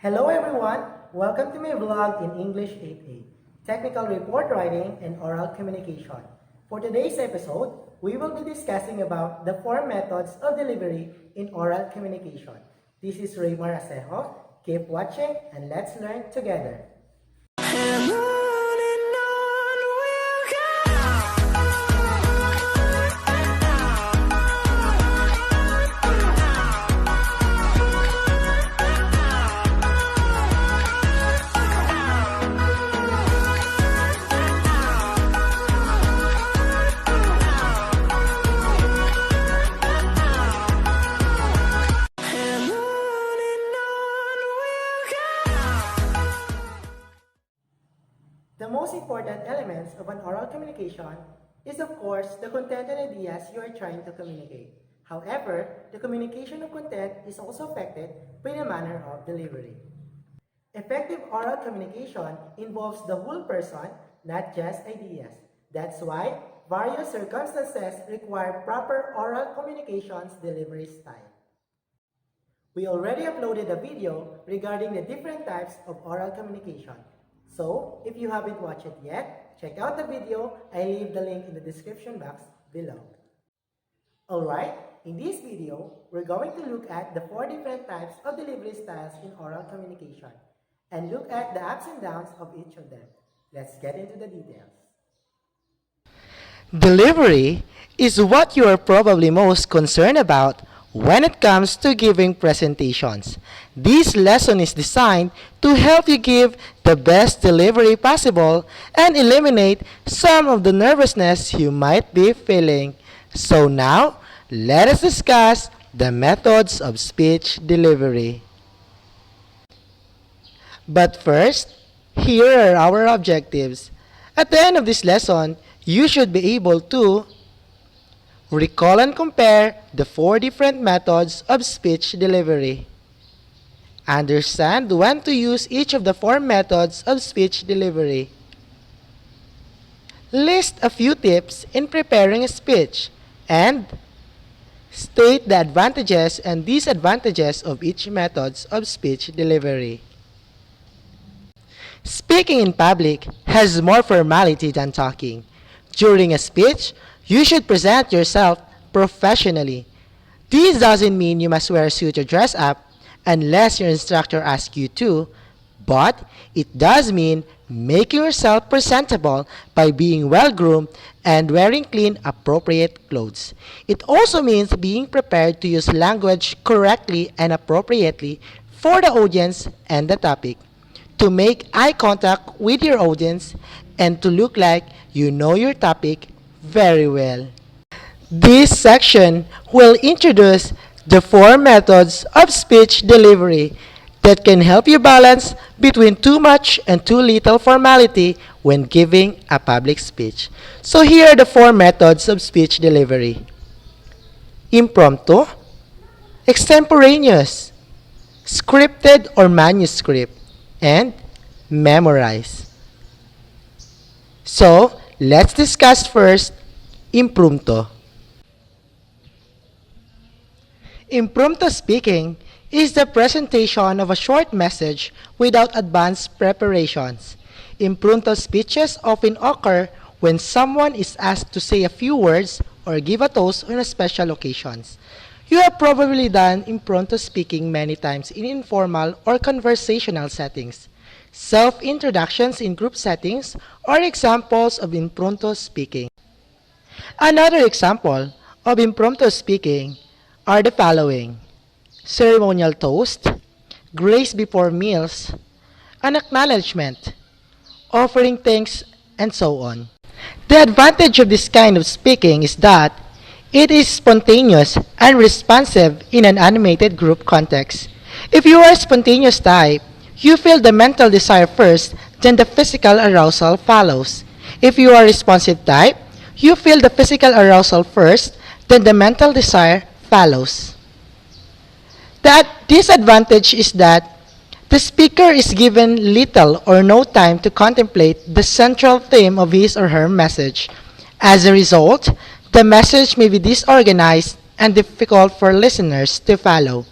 Hello everyone! Welcome to my vlog in English8A, Technical Report Writing and Oral Communication. For today's episode, we will be discussing about the 4 methods of delivery in oral communication. This is Raymar Acejo. Keep watching and let's learn together. The most important elements of an oral communication is, of course, the content and ideas you are trying to communicate. However, the communication of content is also affected by the manner of delivery. Effective oral communication involves the whole person, not just ideas. That's why various circumstances require proper oral communications delivery style. We already uploaded a video regarding the different types of oral communication. So, if you haven't watched it yet, check out the video. I leave the link in the description box below. Alright, in this video, we're going to look at the 4 different types of delivery styles in oral communication and look at the ups and downs of each of them. Let's get into the details. Delivery is what you are probably most concerned about when it comes to giving presentations. This lesson is designed to help you give the best delivery possible and eliminate some of the nervousness you might be feeling. So now, let us discuss the methods of speech delivery. But first, here are our objectives. At the end of this lesson, you should be able to recall and compare the 4 different methods of speech delivery. Understand when to use each of the 4 methods of speech delivery. List a few tips in preparing a speech and state the advantages and disadvantages of each methods of speech delivery. Speaking in public has more formality than talking. During a speech, you should present yourself professionally. This doesn't mean you must wear a suit or dress up unless your instructor asks you to, but it does mean making yourself presentable by being well-groomed and wearing clean, appropriate clothes. It also means being prepared to use language correctly and appropriately for the audience and the topic, to make eye contact with your audience, and to look like you know your topic very well. This section will introduce the 4 methods of speech delivery that can help you balance between too much and too little formality when giving a public speech. So here are the 4 methods of speech delivery: impromptu, extemporaneous, scripted or manuscript, and memorize. So, let's discuss first impromptu. Impromptu speaking is the presentation of a short message without advanced preparations. Impromptu speeches often occur when someone is asked to say a few words or give a toast on a special occasions. You have probably done impromptu speaking many times in informal or conversational settings. Self-introductions in group settings are examples of impromptu speaking. Another example of impromptu speaking are the following: ceremonial toast, grace before meals, an acknowledgement, offering thanks, and so on. The advantage of this kind of speaking is that it is spontaneous and responsive in an animated group context. If you are a spontaneous type, you feel the mental desire first, then the physical arousal follows. If you are a responsive type, you feel the physical arousal first, then the mental desire follows. The disadvantage is that the speaker is given little or no time to contemplate the central theme of his or her message. As a result, the message may be disorganized and difficult for listeners to follow.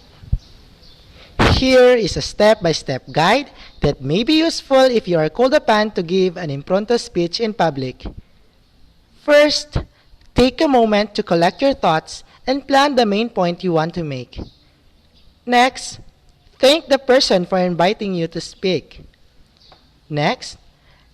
Here is a step-by-step guide that may be useful if you are called upon to give an impromptu speech in public. First, take a moment to collect your thoughts and plan the main point you want to make. Next, thank the person for inviting you to speak. Next,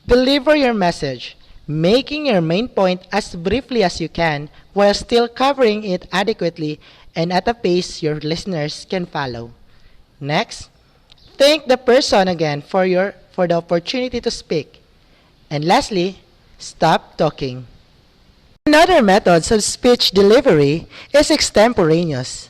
deliver your message, making your main point as briefly as you can while still covering it adequately and at a pace your listeners can follow. Next, thank the person again for the opportunity to speak. And lastly, stop talking. Another method of speech delivery is extemporaneous.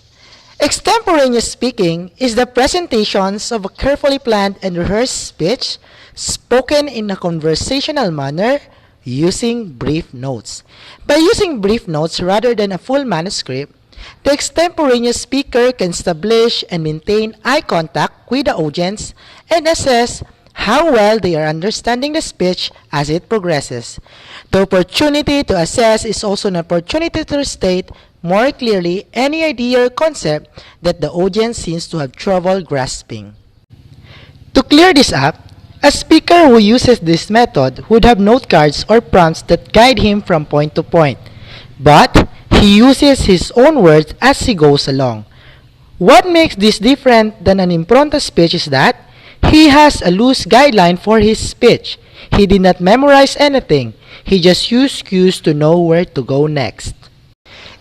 Extemporaneous speaking is the presentations of a carefully planned and rehearsed speech spoken in a conversational manner using brief notes. By using brief notes rather than a full manuscript, the extemporaneous speaker can establish and maintain eye contact with the audience and assess how well they are understanding the speech as it progresses. The opportunity to assess is also an opportunity to state more clearly any idea or concept that the audience seems to have trouble grasping. To clear this up, a speaker who uses this method would have note cards or prompts that guide him from point to point, but he uses his own words as he goes along. What makes this different than an impromptu speech is that he has a loose guideline for his speech. He did not memorize anything. He just used cues to know where to go next.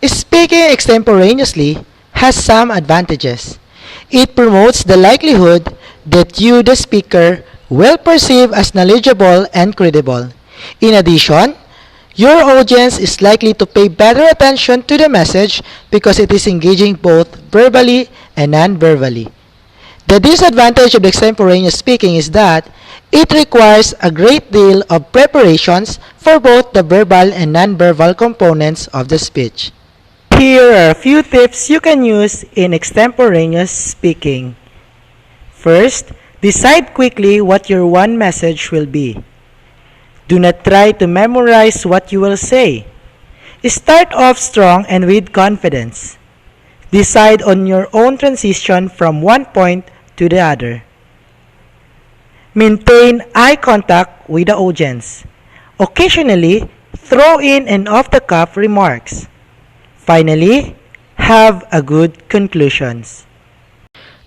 Speaking extemporaneously has some advantages. It promotes the likelihood that you, the speaker, will perceive as knowledgeable and credible. In addition, your audience is likely to pay better attention to the message because it is engaging both verbally and non-verbally. The disadvantage of extemporaneous speaking is that it requires a great deal of preparations for both the verbal and non-verbal components of the speech. Here are a few tips you can use in extemporaneous speaking. First, decide quickly what your one message will be. Do not try to memorize what you will say. Start off strong and with confidence. Decide on your own transition from one point to the other. Maintain eye contact with the audience. Occasionally, throw in an off-the-cuff remarks. Finally, have a good conclusions.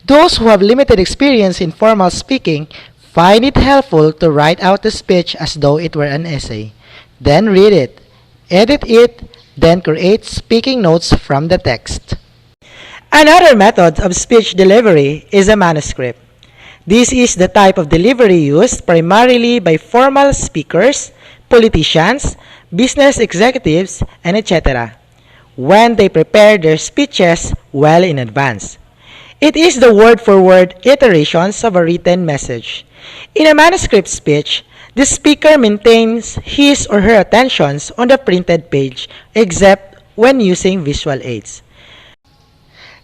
Those who have limited experience in formal speaking find it helpful to write out the speech as though it were an essay. Then read it, edit it, then create speaking notes from the text. Another method of speech delivery is a manuscript. This is the type of delivery used primarily by formal speakers, politicians, business executives, and etc. when they prepare their speeches well in advance. It is the word-for-word iterations of a written message. In a manuscript speech, the speaker maintains his or her attentions on the printed page except when using visual aids.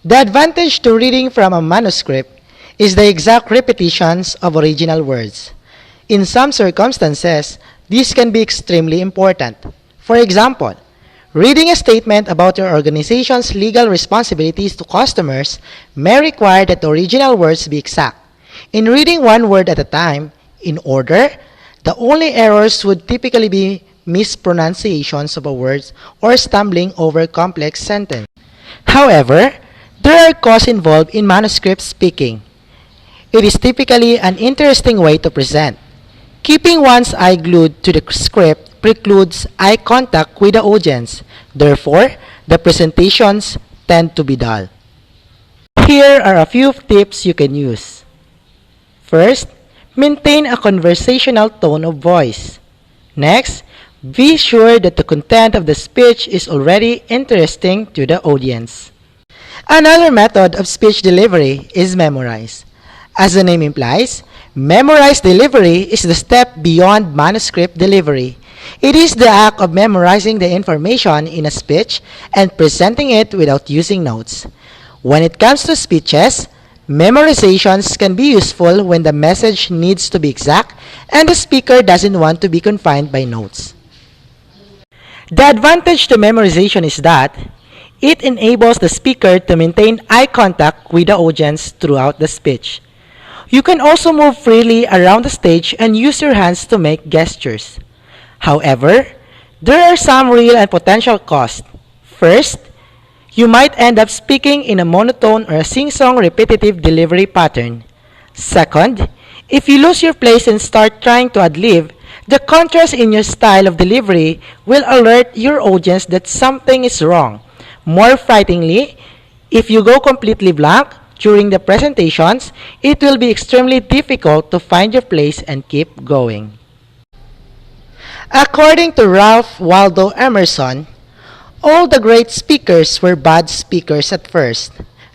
The advantage to reading from a manuscript is the exact repetitions of original words. In some circumstances, this can be extremely important. For example, reading a statement about your organization's legal responsibilities to customers may require that the original words be exact. In reading one word at a time, in order, the only errors would typically be mispronunciations of a word or stumbling over complex sentences. However, there are costs involved in manuscript speaking. It is typically an interesting way to present. Keeping one's eye glued to the script precludes eye contact with the audience. Therefore, the presentations tend to be dull. Here are a few tips you can use. First, maintain a conversational tone of voice. Next, be sure that the content of the speech is already interesting to the audience. Another method of speech delivery is memorize. As the name implies, memorized delivery is the step beyond manuscript delivery. It is the act of memorizing the information in a speech and presenting it without using notes. When it comes to speeches, memorizations can be useful when the message needs to be exact and the speaker doesn't want to be confined by notes. The advantage to memorization is that It enables the speaker to maintain eye contact with the audience throughout the speech. You can also move freely around the stage and use your hands to make gestures. However, there are some real and potential costs. First, you might end up speaking in a monotone or a sing-song repetitive delivery pattern. Second, if you lose your place and start trying to ad-lib, the contrast in your style of delivery will alert your audience that something is wrong. More frighteningly, if you go completely blank during the presentations, it will be extremely difficult to find your place and keep going. According to Ralph Waldo Emerson, all the great speakers were bad speakers at first.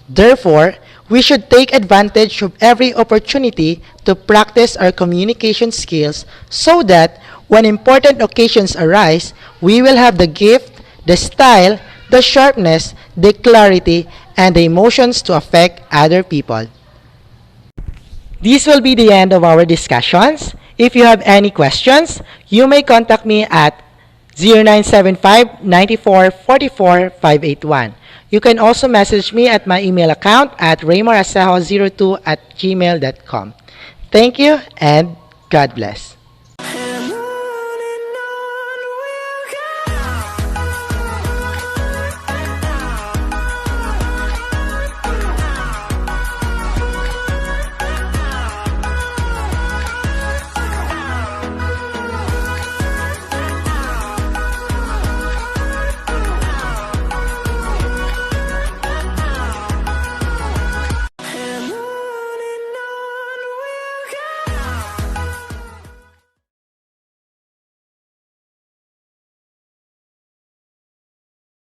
Therefore, we should take advantage of every opportunity to practice our communication skills so that when important occasions arise, we will have the gift, the style, the sharpness, the clarity, and the emotions to affect other people. This will be the end of our discussions. If you have any questions, you may contact me at 0975-9444-581. You can also message me at my email account at raymorasejo02@gmail.com. Thank you and God bless.